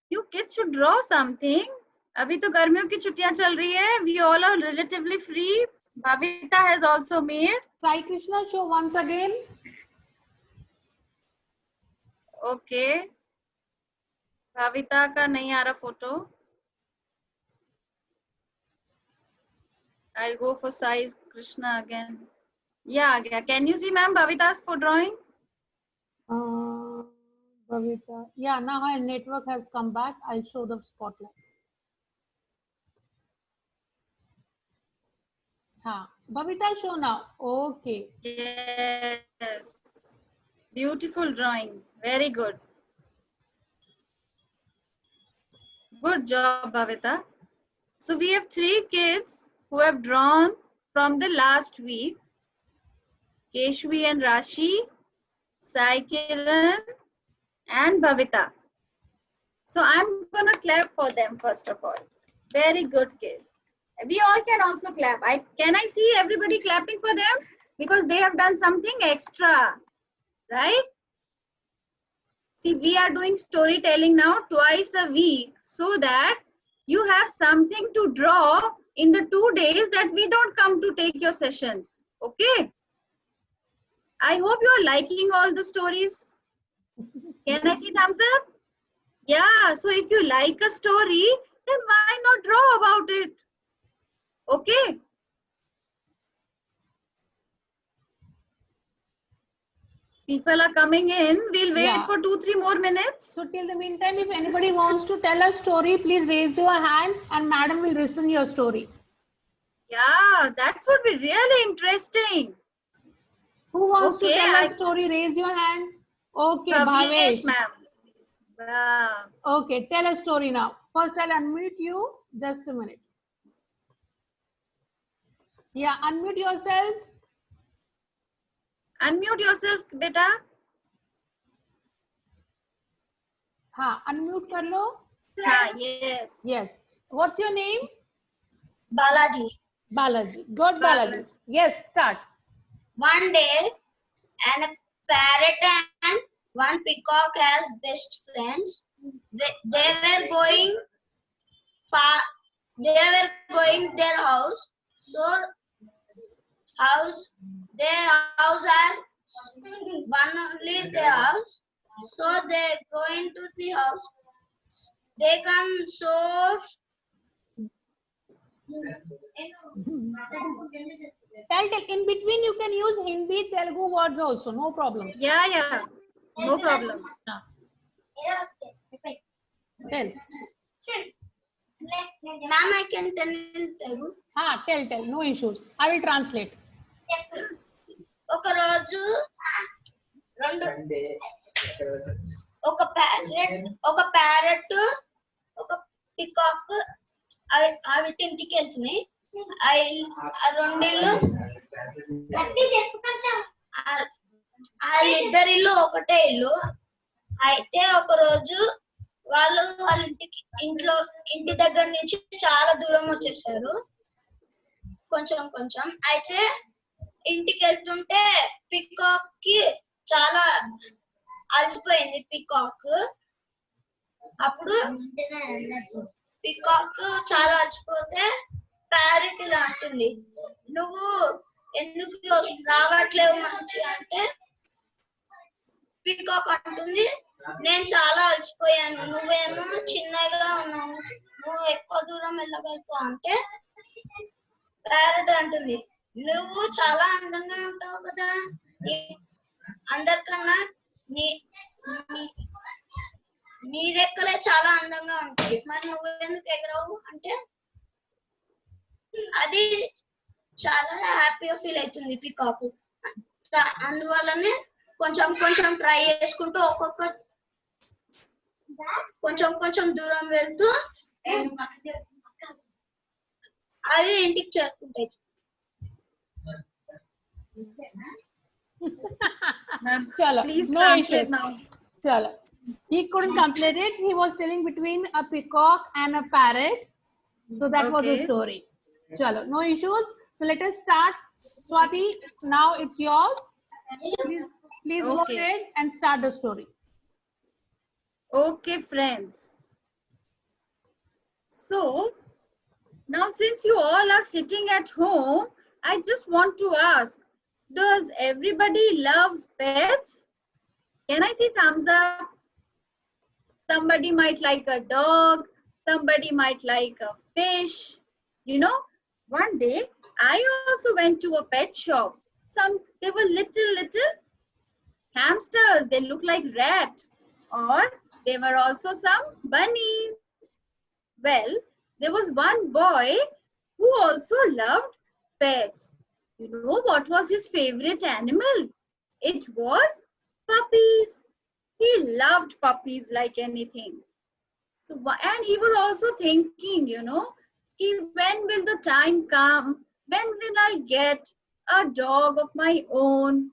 You kids should draw something. अभी तो गर्मियों की छुट्टियां चल रही है. We all are relatively free. Bhavita has also made. Sai Krishna, show once again. Okay. Bhavita का नहीं आ रहा photo. I'll go for Sai Krishna again. Yeah, आ गया. Can you see, ma'am, Bhavita's for drawing? Bhavita. Yeah, now her network has come back. I'll show the spotlight. Bhavita, show now. Okay. Yes. Beautiful drawing. Very good. Good job, Bhavita. So we have 3 kids who have drawn from the last week. Keshvi and Rashi, Sai Kiran and Bhavita. So I'm going to clap for them first of all. Very good kids. We all can also clap. Can I see everybody clapping for them? Because they have done something extra, right? See, we are doing storytelling now twice a week so that you have something to draw in the 2 days that we don't come to take your sessions. Okay? I hope you are liking all the stories. Can I see thumbs up? Yeah, so if you like a story, then why not draw about it? Okay? People are coming in. We'll wait for 2-3 more minutes. So till the meantime, if anybody wants to tell a story, please raise your hands and madam will listen your story. Yeah, that would be really interesting. Who wants to tell a story? Raise your hand. Okay, Bhavesh, ma'am. Yeah. Okay, tell a story now. First, I'll unmute you. Just a minute. Yeah, unmute yourself. Unmute yourself, beta. Unmute kar lo. Yes. Yes. What's your name? Balaji. Balaji. Good, Balaji. Yes, start. One day, and a parrot and one peacock as best friends. They were going far. They were going their house. So their house are one only their house. So they go into the house. They come so. Tell. In between, you can use Hindi, Telugu words also. No problem. Yeah. No problem. Tell. Ma'am, I can tell in Telugu. Tell. No issues. I will translate. ఒక రోజు ఒక parrot ఒక peacock అవిటి ఇంటికి వెళ్తున్నాయి. ఆ రెండిల్లు వాళ్ళిద్దరి ఇల్లు ఒకటే ఇల్లు. అయితే ఒక రోజు వాళ్ళ ఇంటి దగ్గర నుంచి చాలా దూరం వచ్చేసారు. కొంచెం అయితే ఇంటికి వెళ్తుంటే పికాక్ కి చాలా అలసిపోయింది. పికాక్ అప్పుడు పికాక్ చాలా అలసిపోతే ప్యారెట్ ఇలా అంటుంది, నువ్వు ఎందుకు రావట్లేవు మంచి అంటే పీకాక్ అంటుంది, నేను చాలా అలసిపోయాను, నువ్వేమో చిన్నగా ఉన్నావు, నువ్వు ఎక్కువ దూరం వెళ్ళగలుగుతావు అంటే ప్యారెట్ అంటుంది, నువ్వు చాలా అందంగా ఉంటావు కదా, అందరికన్నా నీ నీ రెక్కలే చాలా అందంగా ఉంటాయి, మరి నువ్వెందుకు ఎగరవు అంటే అది చాలా హ్యాపీగా ఫీల్ అవుతుంది పీకాక్. అందువల్లనే కొంచెం కొంచెం ట్రై చేసుకుంటూ ఒక్కొక్క కొంచెం దూరం వెళ్తూ అది ఇంటికి చేరుకుంటాయి. Chalo, Please no translate issues. now. Chalo. He couldn't complete it. He was telling between a peacock and a parrot. So that was the Okay. story. Chalo, no issues. So let us start. Swati, now it's yours. Please go Okay. ahead and start the story. Okay, friends. So, now since you all are sitting at home, I just want to ask, does everybody loves pets? Can I see thumbs up? Somebody might like a dog, somebody might like a fish. You know, one day I also went to a pet shop. They were little hamsters. They look like rat. Or there were also some bunnies. Well, there was one boy who also loved pets. You know what was his favorite animal? It was puppies. He loved puppies like anything. So, and he was also thinking, you know, when will the time come? When will I get a dog of my own?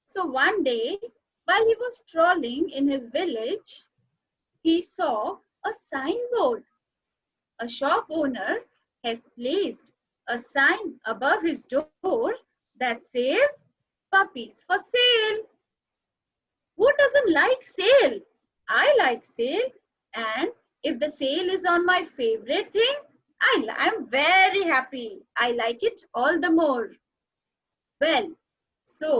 So one day, while he was strolling in his village, he saw a signboard. A shop owner has placed a sign above his door that says, puppies for sale. Who doesn't like sale? I like sale, and if the sale is on my favorite thing, I'm very happy. I like it all the more. Well, so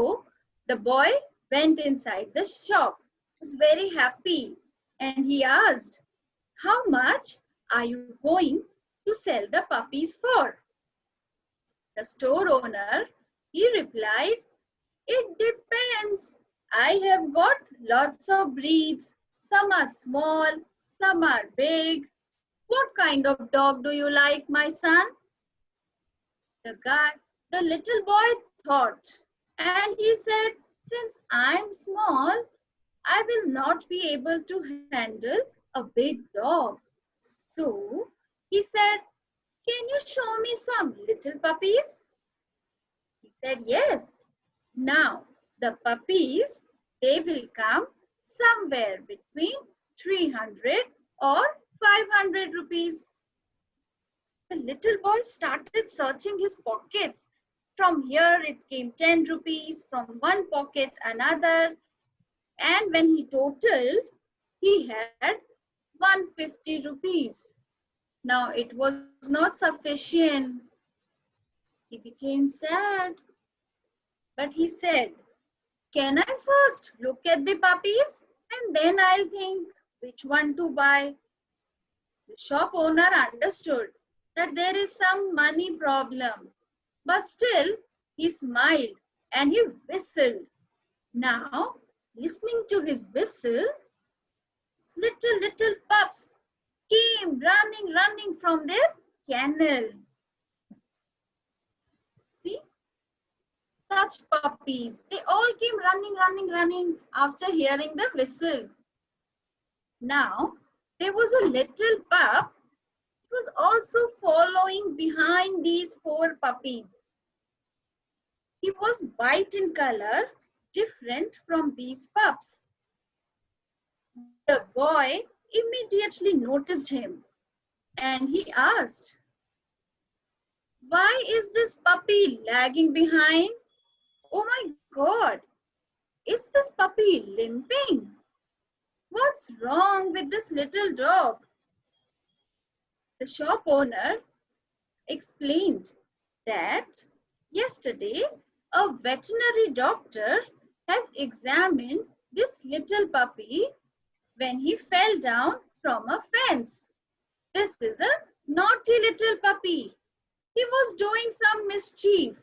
the boy went inside the shop, was very happy, and he asked, how much are you going to sell the puppies for? The store owner, he replied, it depends. I have got lots of breeds. Some are small, some are big. What kind of dog do you like, my son? The little boy thought, and he said, since I'm small, I will not be able to handle a big dog. So he said, can you show me some little puppies? He said, yes. Now, the puppies, they will come somewhere between 300 or 500 rupees. The little boy started searching his pockets. From here, it came 10 rupees, from one pocket another. And when he totaled, he had 150 rupees. Now, it was not sufficient. He became sad. But he said, can I first look at the puppies and then I'll think which one to buy? The shop owner understood that there is some money problem, but still he smiled and he whistled. Now, listening to his whistle, little pups came running from their kennel. See? Such puppies. They all came running after hearing the whistle. Now, there was a little pup who was also following behind these 4 puppies. He was white in color, different from these pups. The boy immediately noticed him and he asked, why is this puppy lagging behind? Oh my God, is this puppy limping? What's wrong with this little dog? The shop owner explained that yesterday a veterinary doctor has examined this little puppy when he fell down from a fence. This is a naughty little puppy. He was doing some mischief.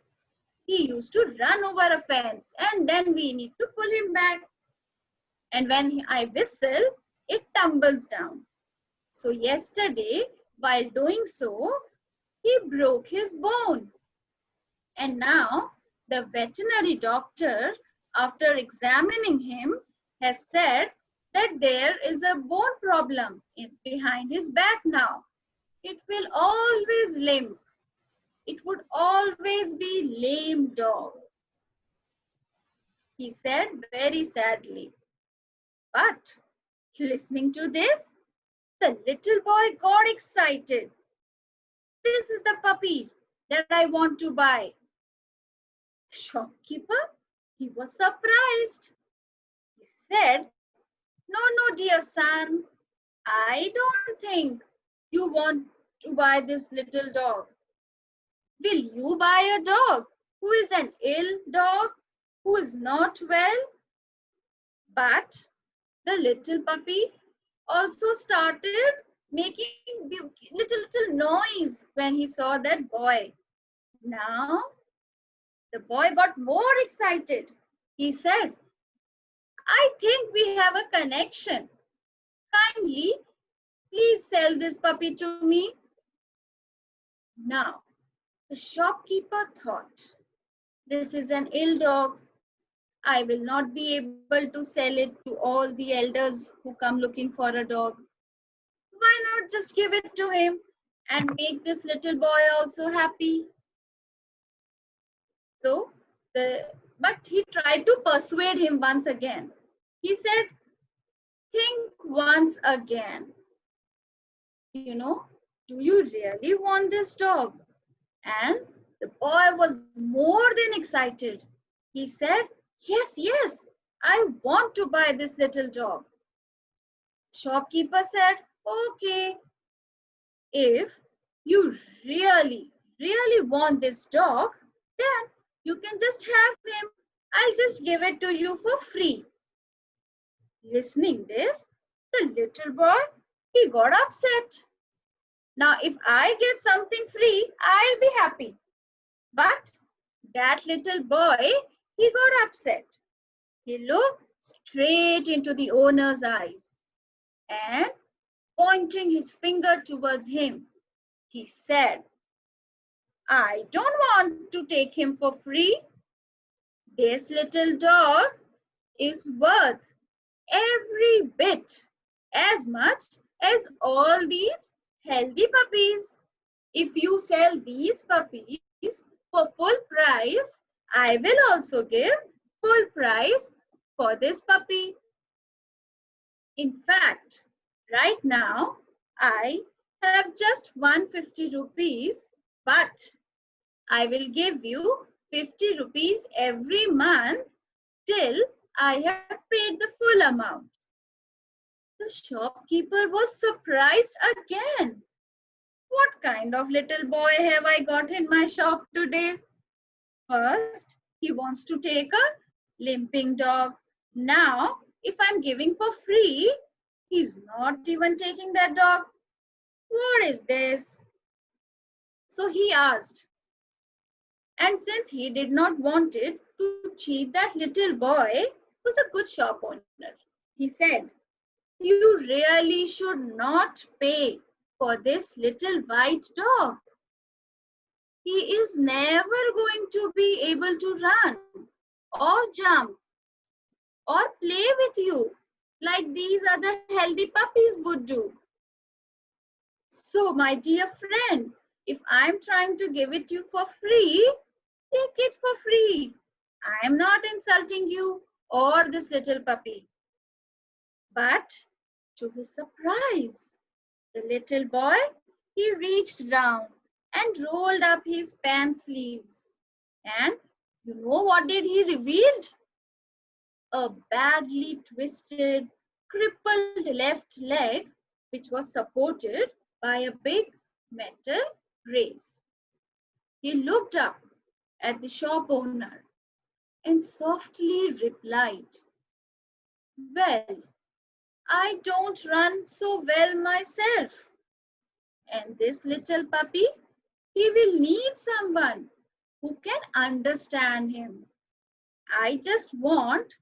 He used to run over a fence and then we need to pull him back. And when I whistle, it tumbles down. So yesterday, while doing so, he broke his bone. And now the veterinary doctor, after examining him, has said that there is a bone problem behind his back now. It will always limp. It would always be lame dog, he said very sadly. But listening to this, the little boy got excited. This is the puppy that I want to buy. The shopkeeper, he was surprised. He said, no, dear son, I don't think you want to buy this little dog. Will you buy a dog who is an ill dog, who is not well? But the little puppy also started making little noise when he saw that boy. Now, the boy got more excited. He said, I think we have a connection. Kindly, please sell this puppy to me. Now, the shopkeeper thought, this is an ill dog. I will not be able to sell it to all the elders who come looking for a dog. Why not just give it to him and make this little boy also happy? But he tried to persuade him once again. He said, think once again. You know, do you really want this dog? And the boy was more than excited. He said, yes, I want to buy this little dog. Shopkeeper said, okay, if you really want this dog, then you can just have him. I'll just give it to you for free. Listening this, the little boy, he got upset. Now, if I get something free, I'll be happy. But that little boy, he got upset. He looked straight into the owner's eyes and pointing his finger towards him, he said, I don't want to take him for free. This little dog is worth every bit as much as all these healthy puppies. If you sell these puppies for full price, I will also give full price for this puppy. In fact, right now, I have just 150 rupees, but I will give you 50 rupees every month till I have paid the full amount. The shopkeeper was surprised again. What kind of little boy have I got in my shop today? First, he wants to take a limping dog. Now, if I'm giving for free, he's not even taking that dog. What is this? So he asked. And since he did not want it to cheat that little boy, who was a good shop owner, he said, you really should not pay for this little white dog. He is never going to be able to run or jump or play with you like these other healthy puppies would do. So, my dear friend, if I'm trying to give it to you for free, take it for free. I am not insulting you or this little puppy. But to his surprise, the little boy, he reached down and rolled up his pant sleeves. And you know what did he reveal? A badly twisted, crippled left leg, which was supported by a big metal brace. He looked up at the shop owner and softly replied, "Well, I don't run so well myself. And this little puppy, he will need someone who can understand him. I just want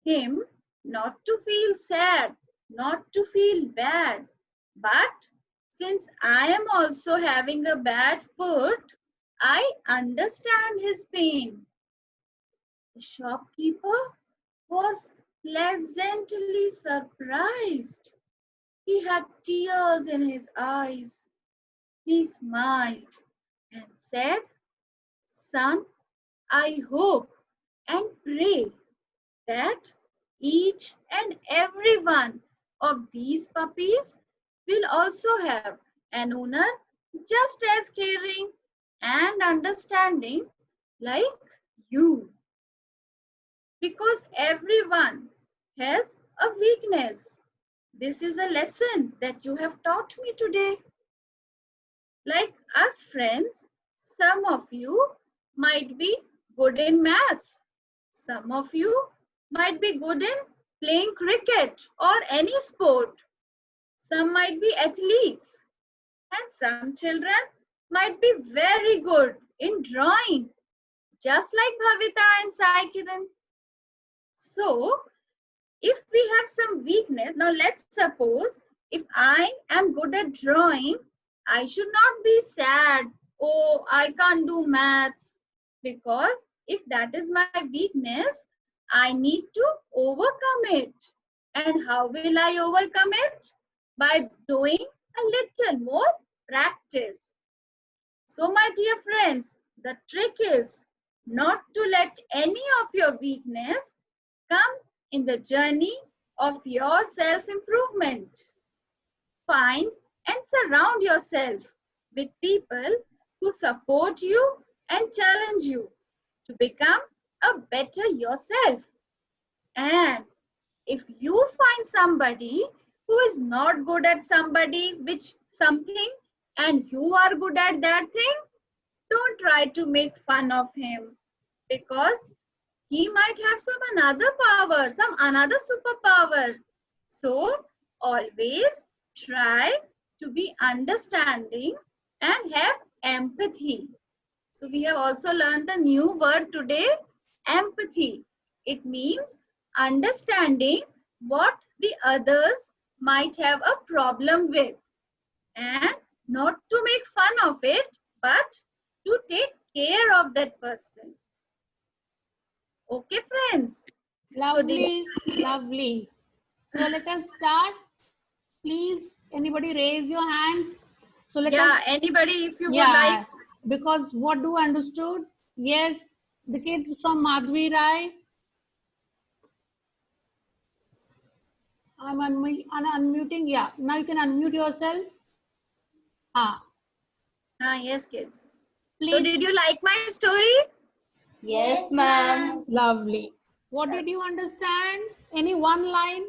him not to feel sad, not to feel bad. But since I am also having a bad foot, I understand his pain." The shopkeeper was pleasantly surprised. He had tears in his eyes. He smiled and said, "Son, I hope and pray that each and every one of these puppies will also have an owner just as caring and understanding like you. Because everyone has a weakness. This is a lesson that you have taught me today. Like us friends, some of you might be good in maths. Some of you might be good in playing cricket or any sport. Some might be athletes. And some children might be very good in drawing, just like Bhavita and Sai Kiran. So, if we have some weakness, now let's suppose if I am good at drawing, I should not be sad, "Oh, I can't do maths," because if that is my weakness, I need to overcome it. And how will I overcome it? By doing a little more practice. So my dear friends, the trick is not to let any of your weakness come in the journey of your self-improvement. Find and surround yourself with people who support you and challenge you to become a better yourself. And if you find somebody who is not good at something and you are good at that thing, don't try to make fun of him, because he might have some another power, some another superpower. So always try to be understanding and have empathy. So we have also learned a new word today, empathy. It means understanding what the others might have a problem with, and not to make fun of it, but to take care of that person. Okay, friends? Lovely, lovely. So let us start. Please, anybody raise your hands. So let us. Anybody, if you would Yeah, like. because what do understood? Yes, the kids from Madhvi Rai. I'm unmuting. Yeah, now you can unmute yourself. Yes, kids. Please. So did you like my story? Yes, ma'am. Lovely. What did you understand? Any one line?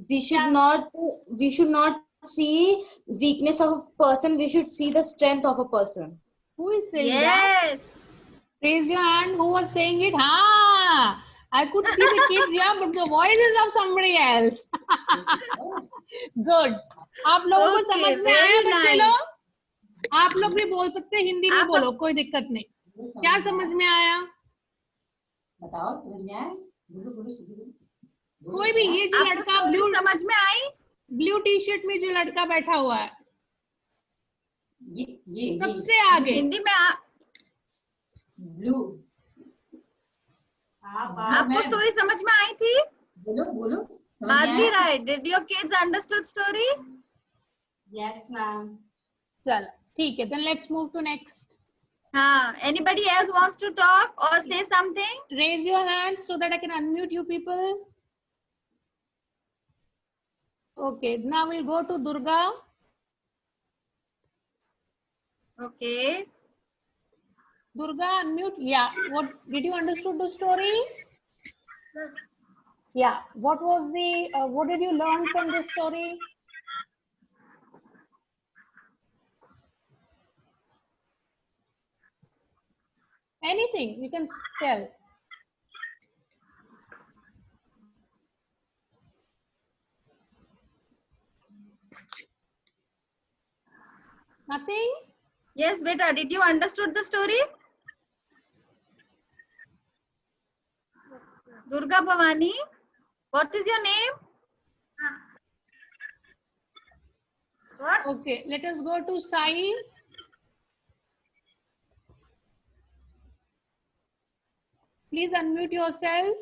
We should not see weakness of a person. We should see the strength of a person. Who is saying that? Yes. Raise your hand. Who was saying it? Ha! I could see the kids, yeah, but the voice is of somebody else. Good. आप लोगों को Okay, समझ में very आया बच्चे nice. लोग? आप लोग भी बोल सकते हैं, हिंदी में आप बोलो, कोई दिक्कत नहीं. क्या समझ में आया? बताओ, समझ में आया? कोई भी, ये जो आपको लड़का story समझ में आई? ब्लू टी शर्ट में जो लड़का बैठा हुआ है, ये सबसे आगे. हिंदी में ब्लू. आपको स्टोरी समझ में आई थी? बोलो. Madhvi Rai, did your kids understood story? Yes, ma'am. चलो, ठीक है. Then let's move to next. Anybody else wants to talk or say something? Raise your hands so that I can unmute you people. Okay, now we'll go to Durga. Okay. Durga, unmute. Yeah. What did you understood the story? Yeah. What was the? What did you learn from this story? Anything you can tell. Nothing? Yes, beta, did you understood the story? Durga Bhavani, what is your name? Okay, let us go to Sai. Please unmute yourself.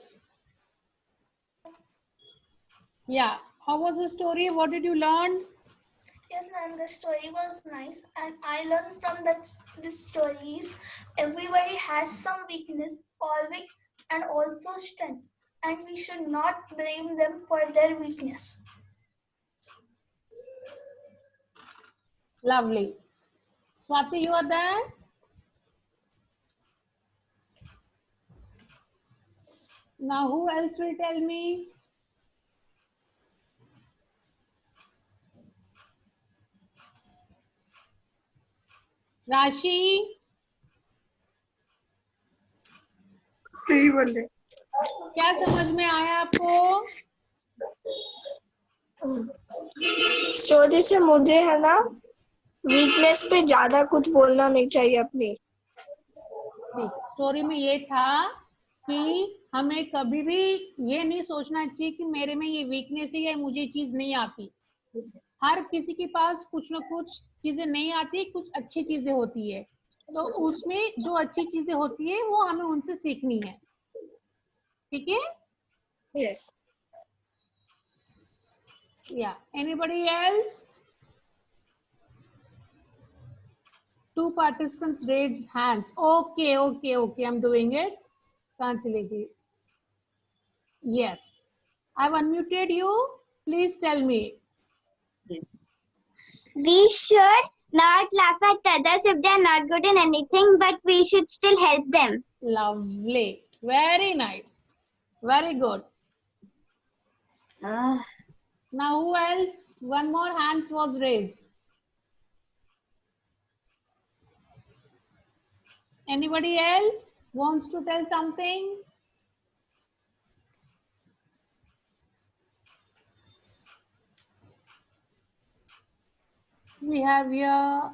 Yeah. How was the story? What did you learn? Yes, ma'am, the story was nice, and I learned from the stories. Everybody has some weakness, always, and also strength, and we should not blame them for their weakness. Lovely. Swati, you are there? Now, who else will tell me? Rashi? सही बोल रहे क्या समझ में आया आपको? Story से मुझे है ना वीकनेस पे ज्यादा कुछ बोलना नहीं चाहिए अपनी। स्टोरी में ये था कि हमें कभी भी ये नहीं सोचना चाहिए कि मेरे में ये वीकनेस है या मुझे चीज नहीं आती। हर किसी के पास कुछ ना कुछ चीजें नहीं आती, कुछ अच्छी चीजें होती है, तो उसमें जो अच्छी चीजें होती है वो हमें उनसे सीखनी है। ठीक है? Yes. Yeah. Anybody else? Two participants raised hands. Okay. I'm doing it. Kanchilegi. Yes. I've unmuted you. Please tell me. We should not laugh at others if they are not good in anything, but we should still help them. Lovely. Very nice. Very good. Now who else? One more hand was raised. Anybody else wants to tell something? We have here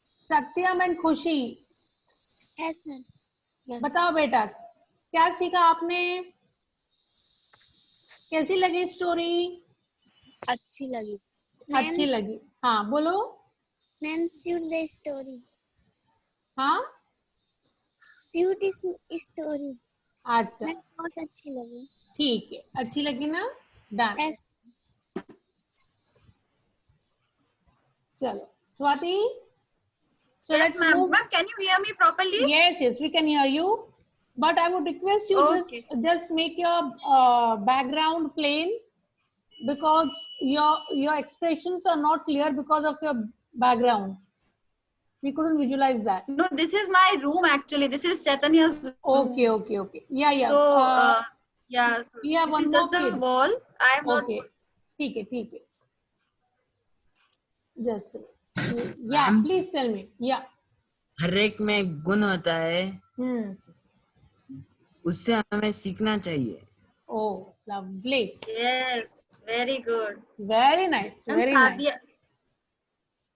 Satyam and Khushi. Yes, ma'am. Yes. बताओ बेटा, क्या सीखा आपने? कैसी लगी story? अच्छी लगी। अच्छी लगी। हाँ बोलो। Ma'am, suit the story. हाँ Suit is story. अच्छा मैम, बहुत अच्छी लगी। ठीक है, अच्छी लगी ना? डन। Yes. चलो Swati, so Yes, let's ma'am. move. Ma'am, can you hear me properly? Yes, we can hear you, but I would request you Okay. just make your background plain, because your expressions are not clear because of your background. We couldn't visualize that. No, this is my room actually. This is Chaitanya's room. Okay. Yeah. So, yeah. So we have this one is more just the kid. wall. I am not. Okay. ठीक है. Just yeah. Ma'am? Please tell me. Yeah. हर एक में गुण होता है, उससे हमें सीखना चाहिए। Oh, lovely. Yes, very good. Very nice. And Very Sadia.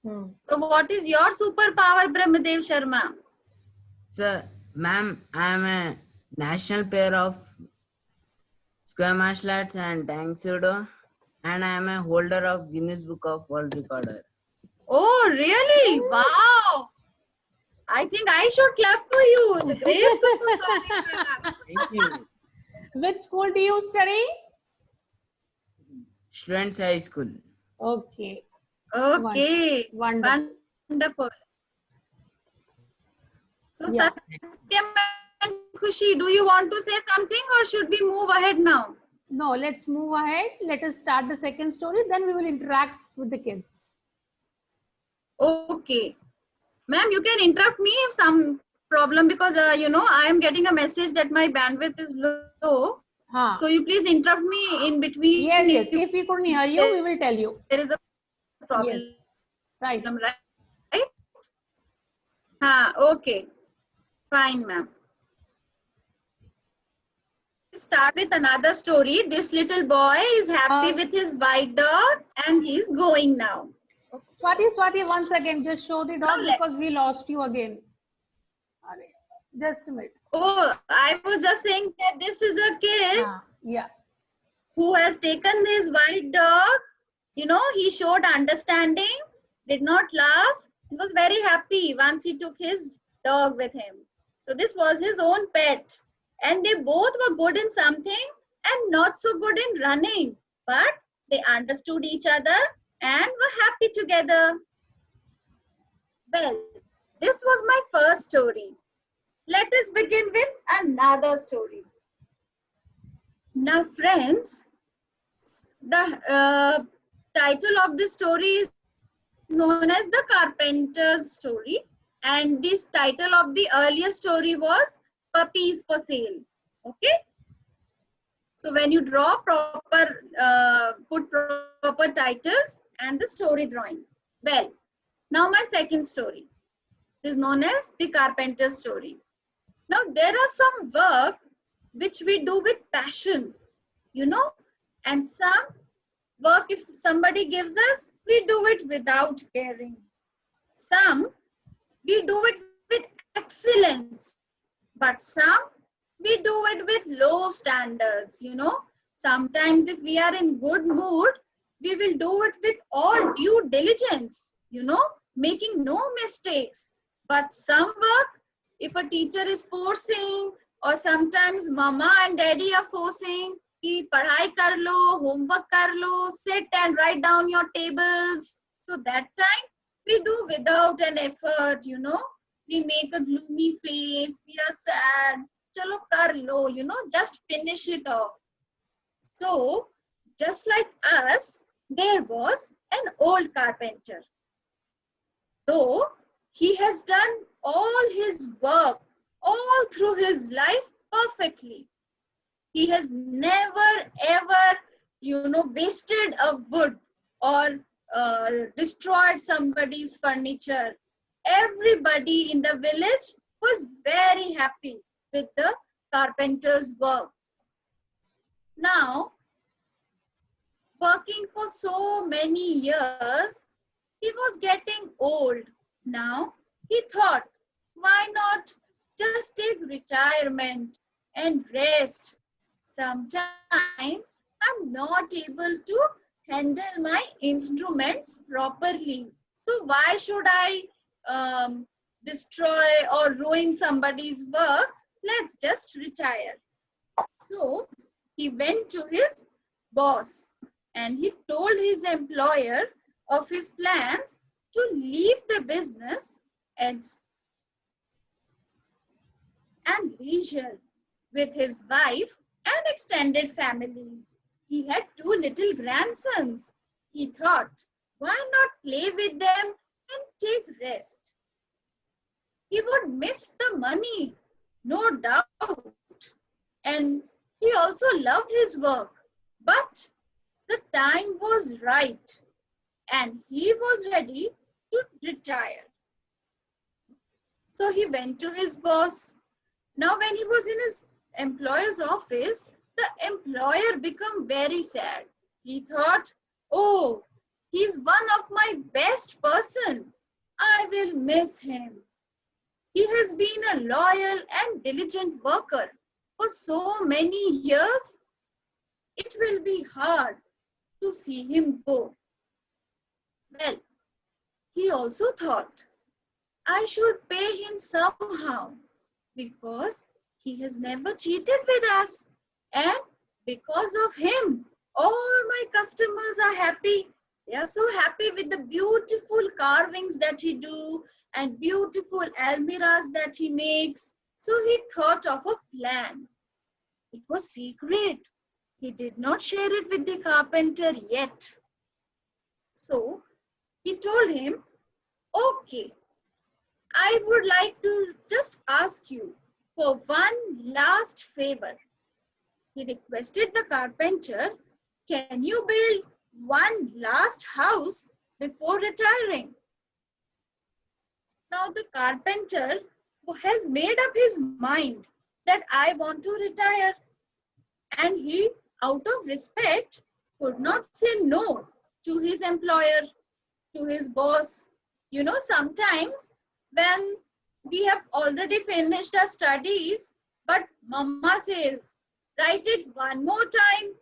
nice. So, what is your superpower, Brahmadev Sharma? Sir, ma'am, I am a national player of square martial arts and Tang Judo, and I am a holder of Guinness Book of World Recorder. Oh, really? Wow. I think I should clap for you. The great superpower. Thank you. Which school do you study? Students High School. Okay. Okay. Wonderful. Wonderful. So, Yeah. Satyam and Khushi, do you want to say something or should we move ahead now? No, let's move ahead. Let us start the second story. Then we will interact with the kids. Okay. Ma'am, you can interrupt me if some problem, because I am getting a message that my bandwidth is low. हाँ. So you please interrupt me in between. Yes, yes. If we couldn't hear you, we will tell you. There is a problem. Yes. Right. Right? Okay. Fine, ma'am. Start with another story. This little boy is happy with his white dog and he's going now. Swati, 1 second. Just show the dog Now let- because we lost you again. Just a minute. Oh, I was just saying that this is a kid Yeah. who has taken his white dog. You know, he showed understanding, did not laugh. He was very happy once he took his dog with him. So this was his own pet. And they both were good in something and not so good in running. But they understood each other and were happy together. Well, this was my first story. Let us begin with another story. Now, friends, the title of this story is known as The Carpenter's Story. And this title of the earlier story was Puppies for Sale. Okay? So when you draw put proper titles and the story drawing. Well, now my second story is known as The Carpenter's Story. Now there are some work which we do with passion, you know, and some work if somebody gives us, we do it without caring. Some we do it with excellence, but some we do it with low standards, you know. Sometimes if we are in good mood, we will do it with all due diligence, you know, making no mistakes. But some work, if a teacher is forcing or sometimes mama and daddy are forcing, ki padhai kar lo, homework kar lo, sit and write down your tables. So that time we do without an effort, you know. We make a gloomy face, we are sad. Chalo kar lo, you know, just finish it off. So, just like us, there was an old carpenter. Though he has done all his work all through his life perfectly. He has never ever, you know, wasted a wood or destroyed somebody's furniture. Everybody in the village was very happy with the carpenter's work. Now, working for so many years, he was getting old. Now, he thought, why not just take retirement and rest? Sometimes I'm not able to handle my instruments properly. So why should I destroy or ruin somebody's work? Let's just retire. So he went to his boss and he told his employer of his plans to leave the business and leisure with his wife and extended families. He had 2 little grandsons. He thought, why not play with them and take rest? He would miss the money, no doubt. And he also loved his work. But the time was right and he was ready to retire. So he went to his boss. Now when he was in his employer's office, the employer became very sad. He thought, oh, he's one of my best person. I will miss him. He has been a loyal and diligent worker for so many years. It will be hard to see him go. Well, he also thought, I should pay him somehow because he has never cheated with us. And because of him, all my customers are happy. They are so happy with the beautiful carvings that he do and beautiful almirahs that he makes. So he thought of a plan. It was secret. He did not share it with the carpenter yet. So he told him, okay, I would like to just ask you for one last favor. he requested the carpenter, "Can you build one last house before retiring?" Now the carpenter has made up his mind that I want to retire, and he, out of respect, could not say no to his employer, to his boss. You know, sometimes when we have already finished our studies, but mama says, "Write it one more time,"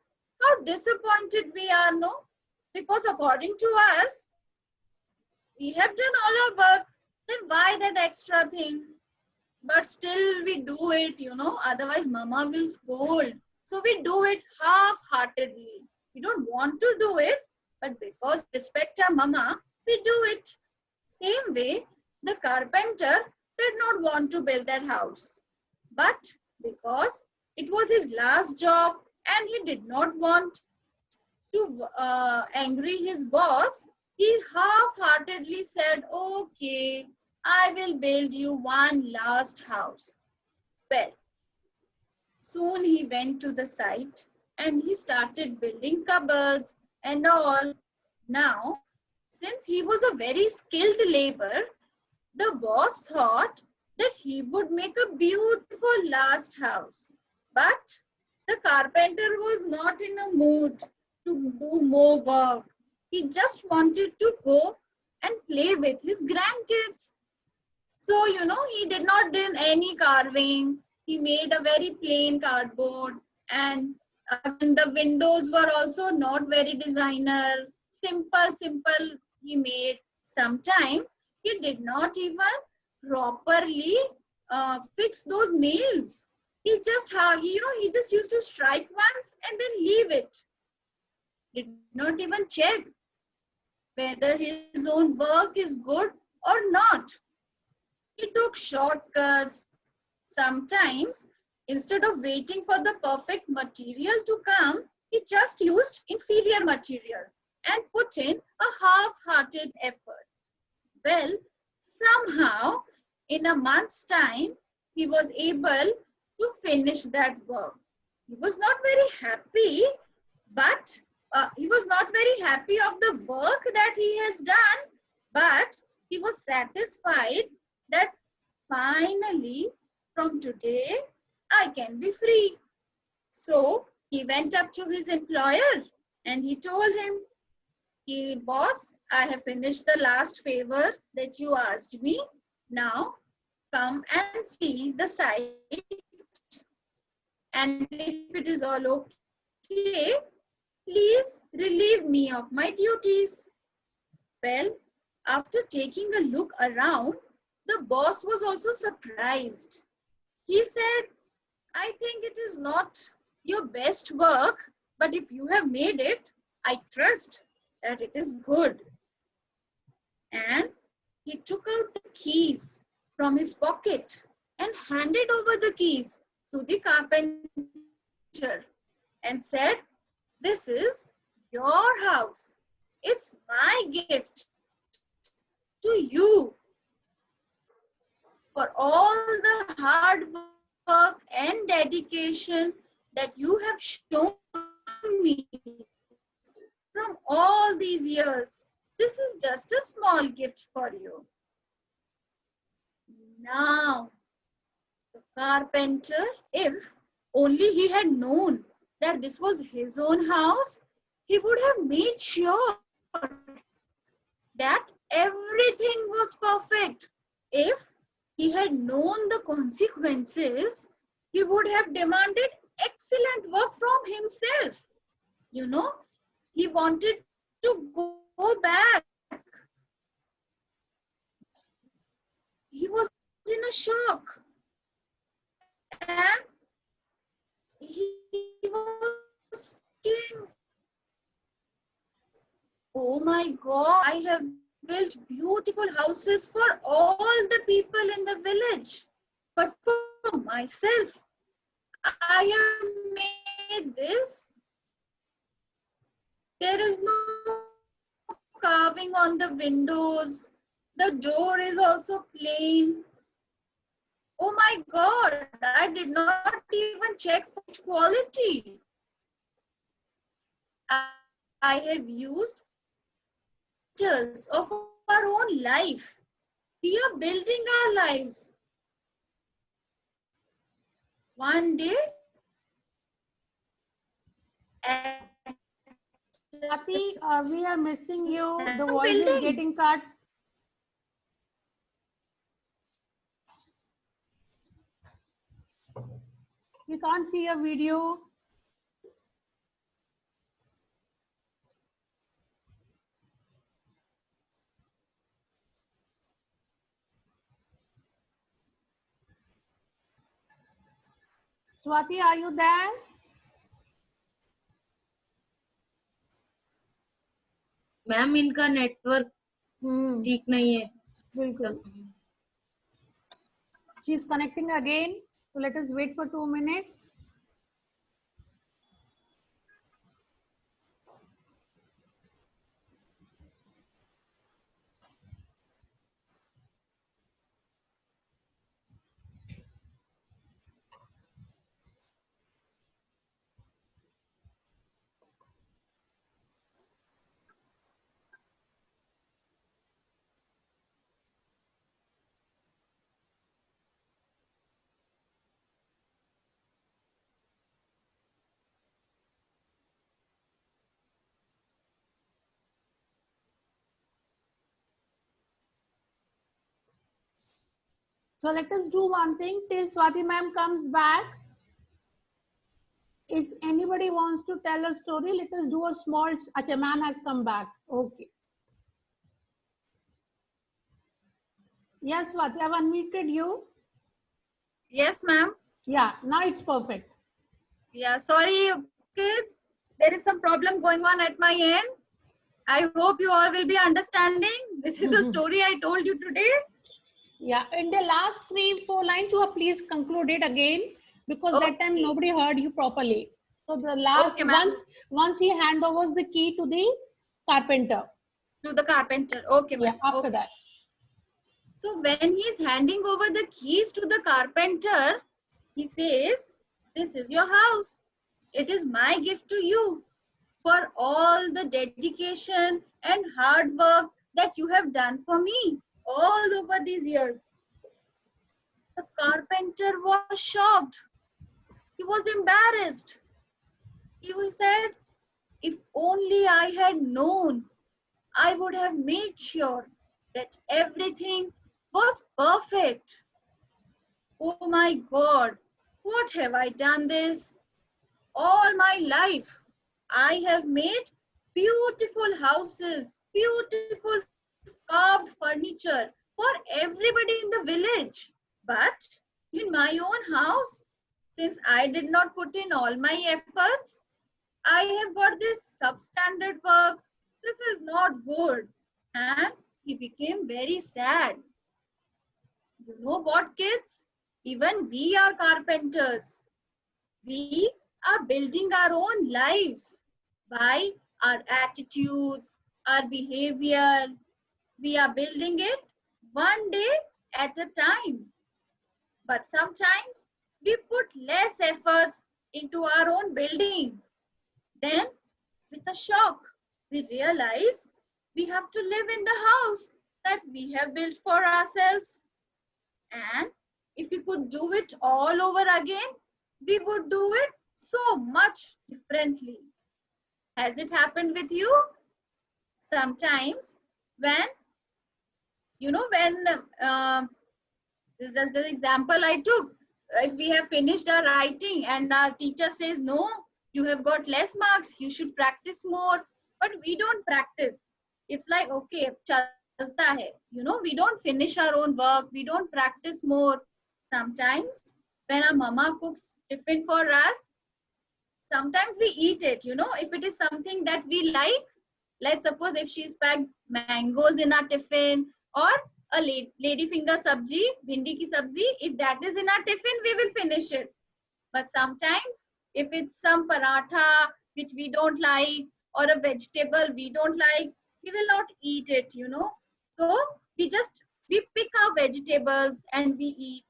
how disappointed we are, no? Because according to us, we have done all our work, then why that extra thing? But still we do it, you know, otherwise mama will scold. So we do it half-heartedly. We don't want to do it, but because respect our mama, we do it. Same way, the carpenter did not want to build that house. But because it was his last job and he did not want to angry his boss, he half-heartedly said, "Okay, I will build you one last house." Well, soon he went to the site and he started building cupboards and all. Now, since he was a very skilled laborer, the boss thought that he would make a beautiful last house. But the carpenter was not in a mood to do more work. He just wanted to go and play with his grandkids. So, you know, he did not do any carving. He made a very plain cardboard, and the windows were also not very designer. Simple he made. Sometimes he did not even properly fix those nails. He just, he just used to strike once and then leave it. Did not even check whether his own work is good or not. He took shortcuts. Sometimes, instead of waiting for the perfect material to come, he just used inferior materials and put in a half-hearted effort. Well, somehow, in a month's time, he was able to finish that work. He was not very happy, but he was not very happy of the work that he has done, but he was satisfied that finally, from today, I can be free. So he went up to his employer and he told him, "Hey, boss, I have finished the last favor that you asked me. Now come and see the site. And if it is all okay, please relieve me of my duties." Well, after taking a look around, the boss was also surprised. He said, "I think it is not your best work, but if you have made it, I trust that it is good." And he took out the keys from his pocket and handed over the keys to the carpenter and said, "This is your house. It's my gift to you for all the hard work and dedication that you have shown me from all these years. This is just a small gift for you." Now, the carpenter, if only he had known that this was his own house, he would have made sure that everything was perfect. If he had known the consequences, he would have demanded excellent work from himself. You know, he wanted to go back. He was in a shock. And he was thinking, "Oh my God, I have built beautiful houses for all the people in the village. But for myself, I have made this. There is no carving on the windows. The door is also plain. Oh my God, I did not even check for quality. I have used pictures of our own life. We are building our lives. One day, Swati, we are missing you. The voice is building. getting cut. We can't see your video. Swati, are you there? Ma'am इनका network ठीक नहीं है. बिल्कुल. She is connecting again. So let us wait for 2 minutes. So let us do one thing till Swati ma'am comes back. If anybody wants to tell a story, let us do a small. Acha, ma'am has come back. Okay. Yes, Swati, I've unmuted you. Yes, ma'am. Yeah, now it's perfect. Yeah, sorry, kids. There is some problem going on at my end. I hope you all will be understanding. This is the story I told you today. Yeah, in the last 3-4 lines, you have please conclude it again because that time nobody heard you properly. So the last once he handovers the key to the carpenter. To the carpenter. Okay, ma'am. Yeah, after that. So when he is handing over the keys to the carpenter, he says, "This is your house. It is my gift to you for all the dedication and hard work that you have done for me all over these years." The carpenter was shocked. He was embarrassed. He said, "If only I had known, I would have made sure that everything was perfect. Oh my God, what have I done this? All my life, I have made beautiful houses, beautiful carved furniture for everybody in the village. But in my own house, since I did not put in all my efforts, I have got this substandard work. This is not good." And he became very sad. You know what, kids? Even we are carpenters. We are building our own lives by our attitudes, our behavior. We are building it one day at a time. But sometimes we put less efforts into our own building. Then, with a shock, we realize we have to live in the house that we have built for ourselves. And if we could do it all over again, we would do it so much differently. Has it happened with you? Sometimes when, this is just the example I took. If we have finished our writing and our teacher says, "No, you have got less marks, you should practice more," but we don't practice. It's like, okay, chalta hai. We don't finish our own work, we don't practice more. Sometimes when our mama cooks tiffin for us, sometimes we eat it, if it is something that we like. Let's suppose if she's packed mangoes in our tiffin or a lady finger sabji, bhindi ki sabji, if that is in our tiffin, we will finish it. But sometimes if it's some paratha which we don't like or a vegetable we don't like, we will not eat it, So we pick our vegetables and we eat.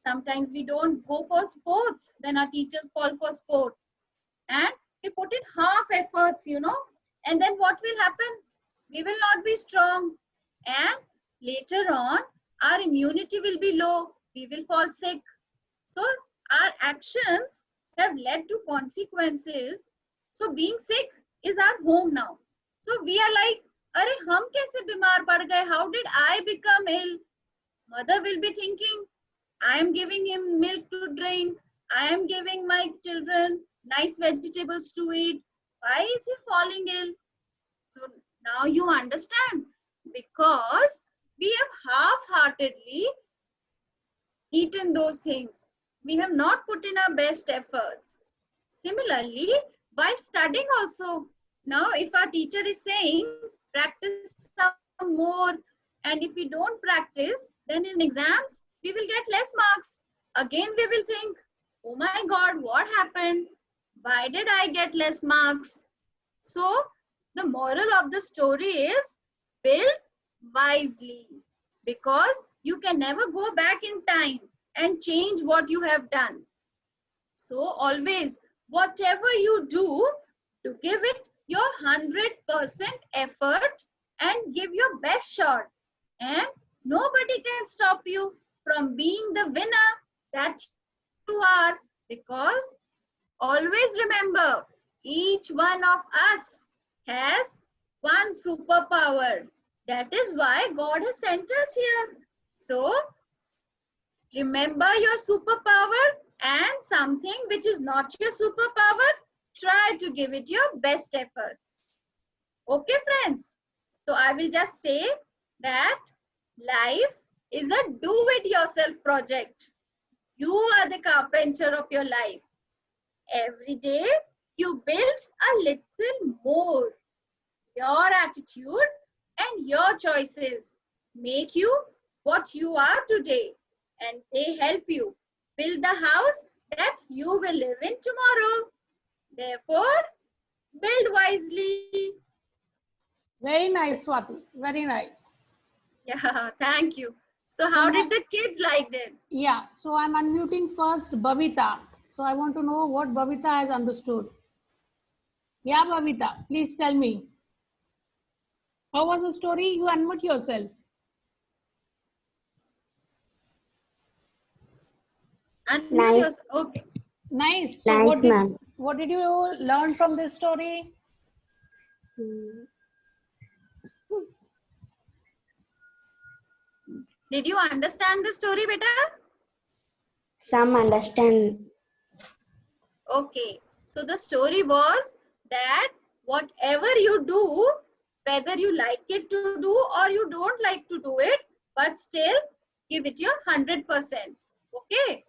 Sometimes we don't go for sports when our teachers call for sport. And we put in half efforts, and then what will happen? We will not be strong. And later on, our immunity will be low. We will fall sick. So our actions have led to consequences. So being sick is our home now. So we are like, अरे हम कैसे बीमार पड़ गए? How did I become ill? Mother will be thinking, I am giving him milk to drink. I am giving my children nice vegetables to eat. Why is he falling ill? So now you understand, because we have half-heartedly eaten those things. We have not put in our best efforts. Similarly, while studying also, now if our teacher is saying practice some more, and if we don't practice, then in exams we will get less marks. Again we will think, oh my God, what happened? Why did I get less marks? So the moral of the story is build wisely, because you can never go back in time and change what you have done. So always, whatever you do, to give it your 100% effort and give your best shot. And nobody can stop you from being the winner that you are, because always remember, each one of us has one superpower. That is why God has sent us here. So remember your superpower, and something which is not your superpower, try to give it your best efforts. Okay, friends? So I will just say that life is a do-it-yourself project. You are the carpenter of your life. Every day you build a little more. Your attitude and your choices make you what you are today, and they help you build the house that you will live in tomorrow. Therefore, build wisely. Very nice, Swati. Very nice. Yeah, thank you. So how did the kids like it? Yeah, so I'm unmuting first Bhavita. So I want to know what Bhavita has understood. Yeah, Bhavita, please tell me. How was the story? You unmute yourself. Unmute Nice. yourself. Okay. Nice. So Nice, ma'am. what did you learn from this story? Did you understand the story, beta? Some understand. Okay. So the story was that whatever you do, whether you like it to do or you don't like to do it, but still give it your 100%. Okay.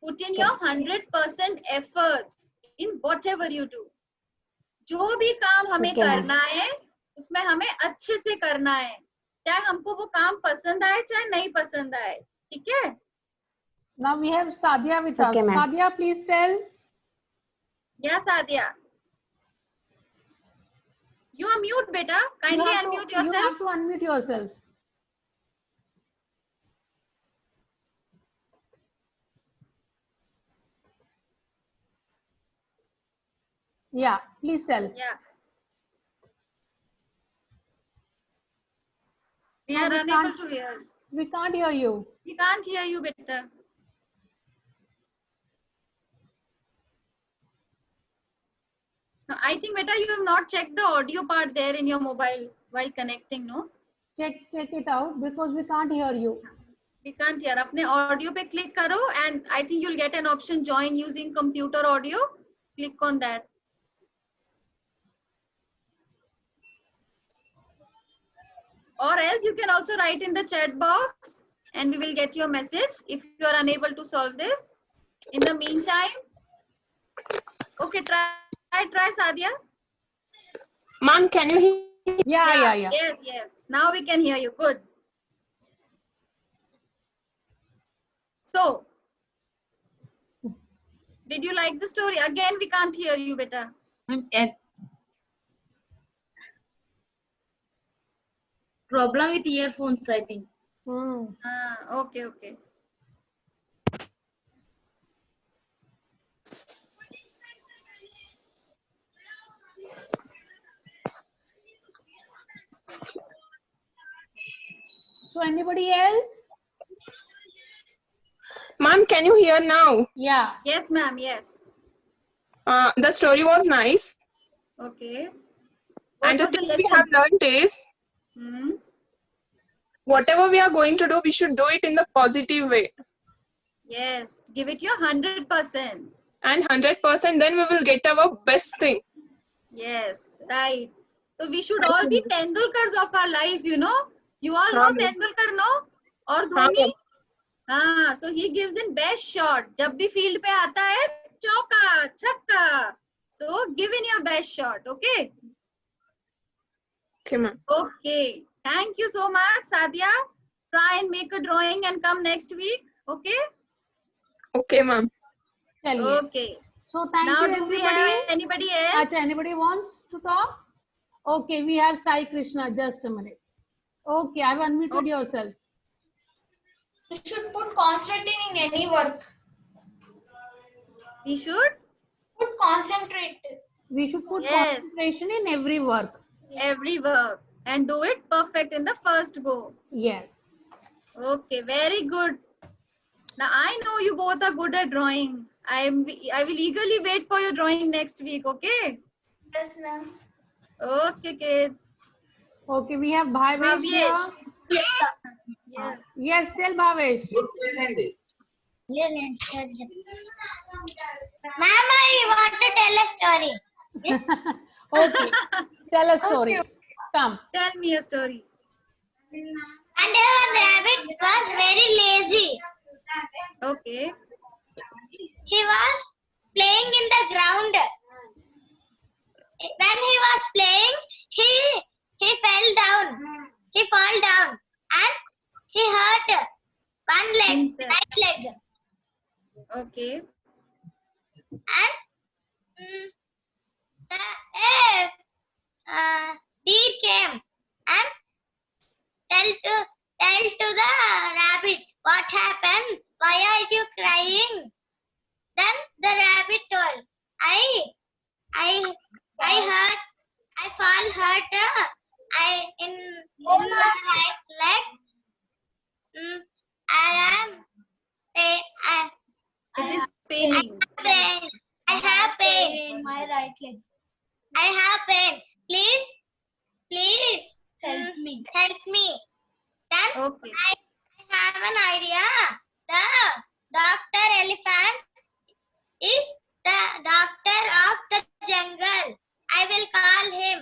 Put in your 100% efforts in whatever you do. जो भी काम हमें Okay, ma'am. करना है, उसमें हमें अच्छे से करना है. चाहे हमको वो काम पसंद आए, चाहे नहीं पसंद आए. ठीक है? Now we have Sadia with us. Okay, ma'am. Sadia, please tell. Yeah, Sadia. You are mute, beta. Kindly unmute You have yourself. to unmute yourself. Yeah, please tell. Yeah. We are we unable can't- to hear. We can't hear you. We can't hear you, beta. No, I think, beta, you have not checked the audio part there in your mobile while connecting, no? Check it out because we can't hear you. We can't hear. अपने audio पे click करो, and I think you'll get an option join using computer audio. Click on that. Or else you can also write in the chat box and we will get your message if you are unable to solve this. In the meantime, okay, try Sadia. Ma'am, can you hear? Yeah. Yes. Now we can hear you. Good. So, did you like the story? Again, we can't hear you, beta. Problem with earphones, I think. Hmm. Okay. So anybody else? Ma'am, can you hear now? Yeah. Yes, ma'am. Yes. The story was nice. Okay. What And the was the thing we lesson? have learned is Hmm? whatever we are going to do, we should do it in the positive way. Yes. Give it your 100%. And 100%, then we will get our best thing. Yes. Right. So we should all be Tendulkars of our life, you know. You all know हाँ, Tendulkar, no? Or हाँ, Dhoni? हाँ. So he gives in best shot. जब भी field पे आता है, चौका, छक्का. So give in your best shot. Okay. Okay, ma'am. Okay. Thank you so much, Sadia. Try and make a drawing and come next week. Okay. Okay, ma'am. चलिए. Okay. So thank Now you do we everybody. have anybody else? Acha, anybody wants to talk? Okay, we have Sai Krishna. Just a minute. Okay, I've unmuted yourself. You should put concentrating in any work. We should Put concentrate. We should put Yes. concentration in every work. every work and do it perfect in the first go. Yes. Okay, very good. Now I know you both are good at drawing. I will eagerly wait for your drawing next week. Okay. Yes, ma'am. Okay, kids. Okay, we have Bhavesh here. Yeah. Yes, tell Bhavesh. Ma'am, I want to tell a story. Okay, tell a story. Come. Tell me a story. And our rabbit was very lazy. Okay. He was playing in the ground. When he was playing, he fell down. He fall down and he hurt one leg, Himself. right leg. Okay. And deer came and tell to the rabbit what happened. Why are you crying? Then the rabbit told, I hurt. I fall hurt. In my right leg. I am. It is paining. I have pain in my right leg. I have pain. Please help me. Help me. Then Okay. I have an idea. The Dr. Elephant is the doctor of the jungle. I will call him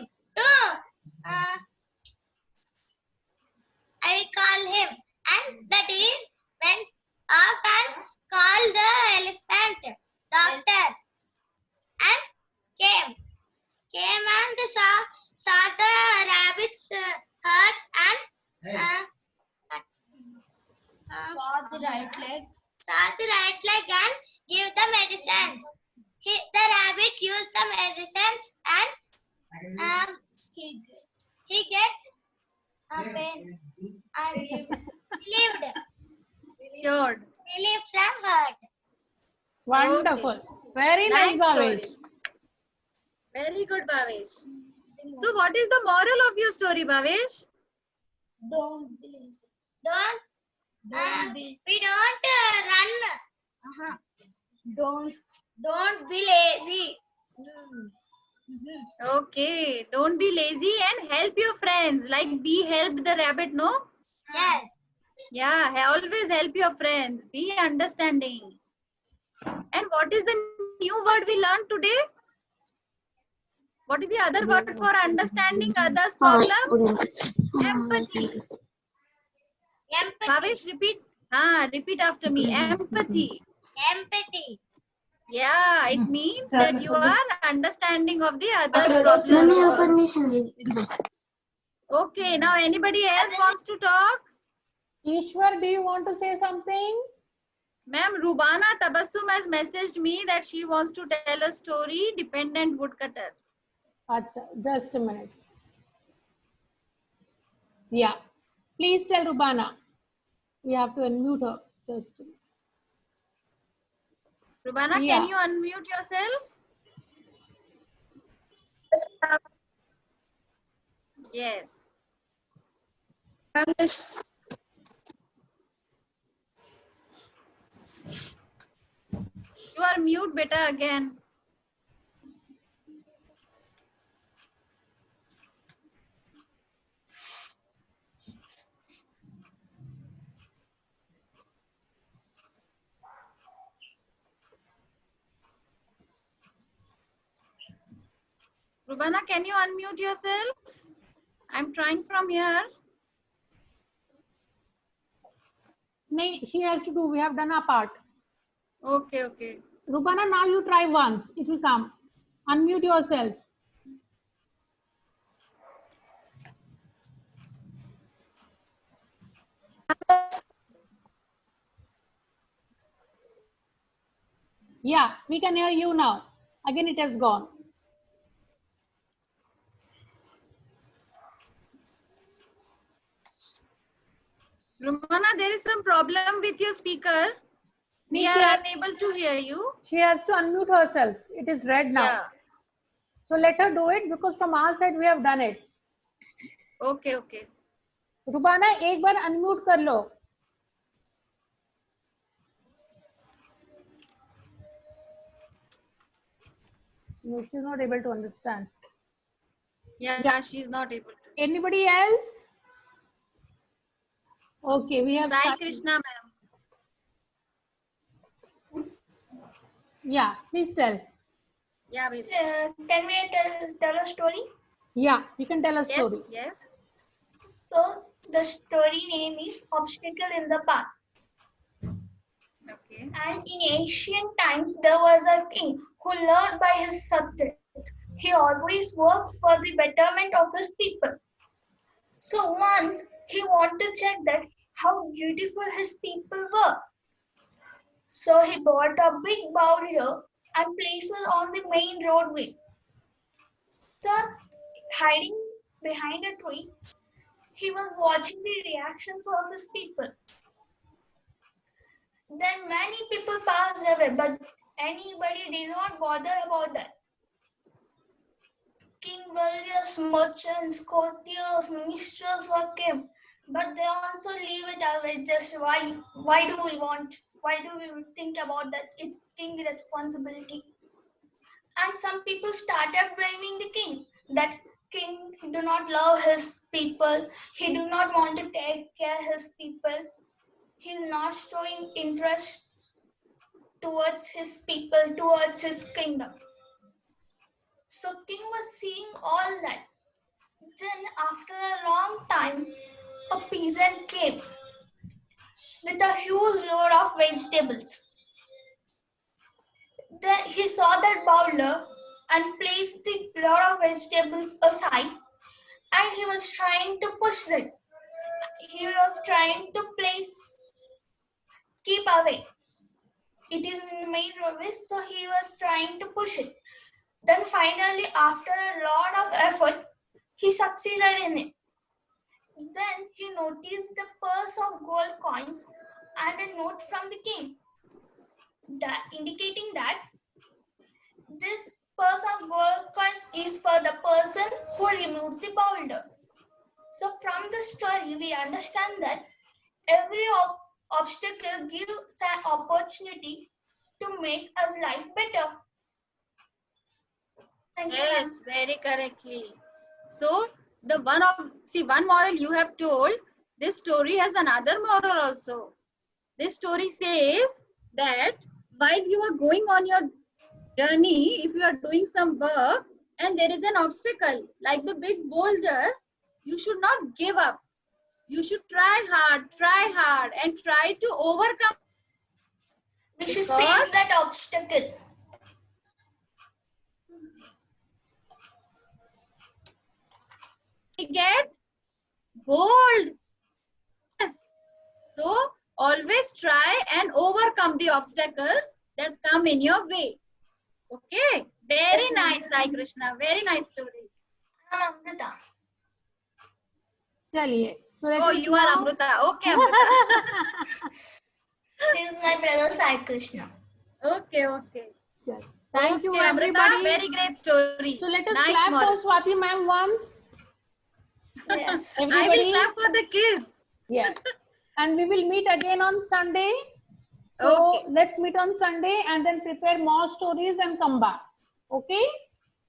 I will call him. And the deer went off and called the elephant doctor and came and saw the rabbit's hurt and saw the right leg and give the medicines. The rabbit used the medicines and he get pain and relieved from hurt. Wonderful. Very nice, Nice Bhavesh. story. Very good, Bhavesh. So what is the moral of your story, Bhavesh? Don't be lazy. We don't run. Don't be lazy. Okay. Don't be lazy and help your friends. Like Bee helped the rabbit, no? Yes. Yeah, always help your friends. Be understanding. And what is the new word we learned today? What is the other word for understanding others' problem? Empathy. Bhavesh, repeat. Repeat after me. Empathy. Empathy. Yeah, it means that you are understanding of the other's problem. Okay, now anybody else wants to talk? Ishwar, do you want to say something? Ma'am, Rubana Tabassum has messaged me that she wants to tell a story, Dependent Woodcutter. Acha, just a minute. Yeah. Please tell Rubana. We have to unmute her. Just a minute. Rubana, Yeah. can you unmute yourself? Yes. You are mute, beta, again. Rubana, can you unmute yourself? I'm trying from here. No, she has to do. We have done our part. Okay, okay. Rubana, now you try once. It will come. Unmute yourself. Yeah, we can hear you now. Again, it has gone. Rumana, there is some problem with your speaker. We No, are unable to hear you. She has to unmute herself. It is red now. Yeah. So let her do it because from our side we have done it. Okay, okay. रुबाना एक बार unmute कर लो. No, she is not able to understand. Yeah, she is not able to. Anybody else? Okay, we have Sai Krishna, ma'am. Yeah, please tell. Yeah, baby. Can we tell a story? Yeah, you can tell a story. Yes. So the story name is Obstacle in the Path. Okay. And in ancient times, there was a king who loved by his subjects. He always worked for the betterment of his people. So once he wanted to check that how beautiful his people were. So he bought a big boulder and placed it on the main roadway. So hiding behind a tree, he was watching the reactions of his people. Then many people passed away, but anybody did not bother about that. King Valius, merchants, courtiers, ministers were came, but they also leave it away. Just why do we think about that? It's king responsibility. And some people started blaming the king, that king do not love his people, he do not want to take care of his people, he is not showing interest towards his people, towards his kingdom. So king was seeing all that. Then after a long time, a peasant came with a huge load of vegetables. Then he saw that boulder and placed the load of vegetables aside, and he was trying to push it. He was trying to keep away. It is in the main roadway, so he was trying to push it. Then finally, after a lot of effort, he succeeded in it. Then he noticed the purse of gold coins and a note from the king, that indicating that this purse of gold coins is for the person who removed the boulder. So from the story, we understand that every obstacle gives an opportunity to make us life better. Thank you, Yes, ma'am. very correctly. So one moral you have told. This story has another moral also. This story says that while you are going on your journey, if you are doing some work and there is an obstacle like the big boulder, you should not give up. You should try hard and try to overcome. We should face that obstacle. We get gold. Yes. So always try and overcome the obstacles that come in your way. Okay. Very nice, Sai Krishna. Very nice story. I'm Amrita. चलिए. So let Oh, us you are now- Amrita. Okay, Amrita. This is my brother Sai Krishna. Okay. Thank you, Okay, Amrita. everybody. Very great story. So let us nice clap moral. for Swati ma'am once. Yes. I will Everybody. clap for the kids. Yes. And we will meet again on Sunday. So Okay. let's meet on Sunday and then prepare more stories and come back. Okay?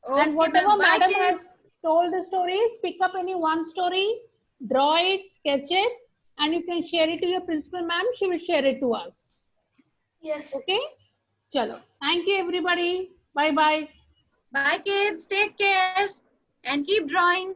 Okay, And whatever ma'am. Bye, madam kids. has told the stories, pick up any one story, draw it, sketch it, and you can share it to your principal ma'am. She will share it to us. Yes. Okay? Chalo. Thank you everybody. Bye bye. Bye, kids. Take care and keep drawing.